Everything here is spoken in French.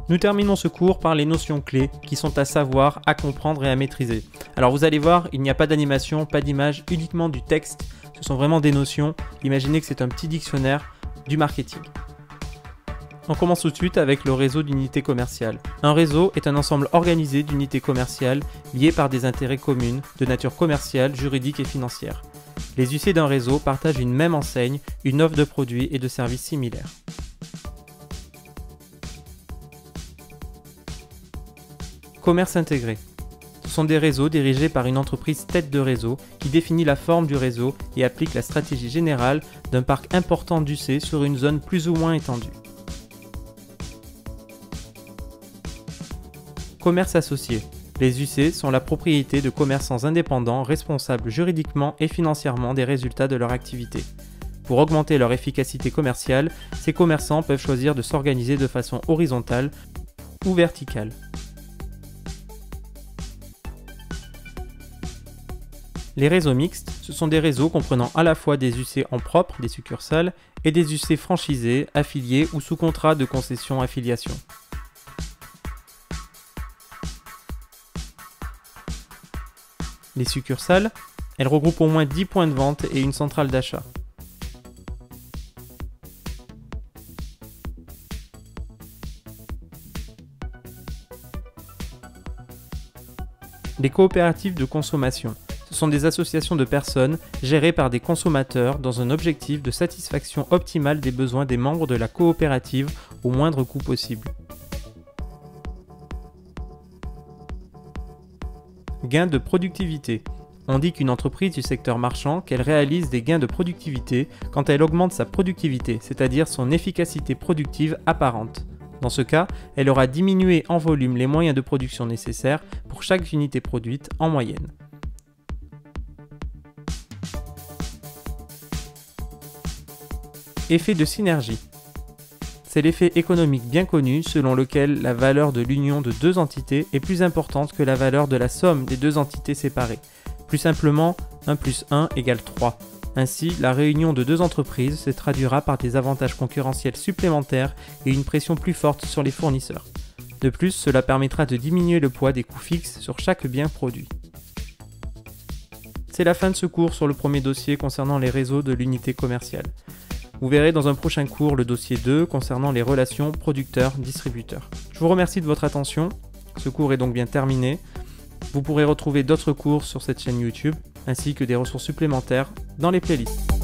Nous terminons ce cours par les notions clés qui sont à savoir, à comprendre et à maîtriser. Alors vous allez voir, il n'y a pas d'animation, pas d'image, uniquement du texte. Ce sont vraiment des notions. Imaginez que c'est un petit dictionnaire du marketing. On commence tout de suite avec le réseau d'unités commerciales. Un réseau est un ensemble organisé d'unités commerciales liées par des intérêts communs de nature commerciale, juridique et financière. Les UC d'un réseau partagent une même enseigne, une offre de produits et de services similaires. Commerce intégré. Ce sont des réseaux dirigés par une entreprise tête de réseau qui définit la forme du réseau et applique la stratégie générale d'un parc important d'UC sur une zone plus ou moins étendue. Commerce associé. Les UC sont la propriété de commerçants indépendants responsables juridiquement et financièrement des résultats de leur activité. Pour augmenter leur efficacité commerciale, ces commerçants peuvent choisir de s'organiser de façon horizontale ou verticale. Les réseaux mixtes, ce sont des réseaux comprenant à la fois des UC en propre, des succursales, et des UC franchisés, affiliés ou sous contrat de concession-affiliation. Les succursales, elles regroupent au moins 10 points de vente et une centrale d'achat. Les coopératives de consommation. Ce sont des associations de personnes gérées par des consommateurs dans un objectif de satisfaction optimale des besoins des membres de la coopérative au moindre coût possible. Gains de productivité. On dit qu'une entreprise du secteur marchand qu'elle réalise des gains de productivité quand elle augmente sa productivité, c'est-à-dire son efficacité productive apparente. Dans ce cas, elle aura diminué en volume les moyens de production nécessaires pour chaque unité produite en moyenne. Effet de synergie. C'est l'effet économique bien connu selon lequel la valeur de l'union de deux entités est plus importante que la valeur de la somme des deux entités séparées. Plus simplement, 1 plus 1 égale 3. Ainsi, la réunion de deux entreprises se traduira par des avantages concurrentiels supplémentaires et une pression plus forte sur les fournisseurs. De plus, cela permettra de diminuer le poids des coûts fixes sur chaque bien produit. C'est la fin de ce cours sur le premier dossier concernant les réseaux de l'unité commerciale. Vous verrez dans un prochain cours le dossier 2 concernant les relations producteurs-distributeurs. Je vous remercie de votre attention. Ce cours est donc bien terminé. Vous pourrez retrouver d'autres cours sur cette chaîne YouTube, ainsi que des ressources supplémentaires dans les playlists.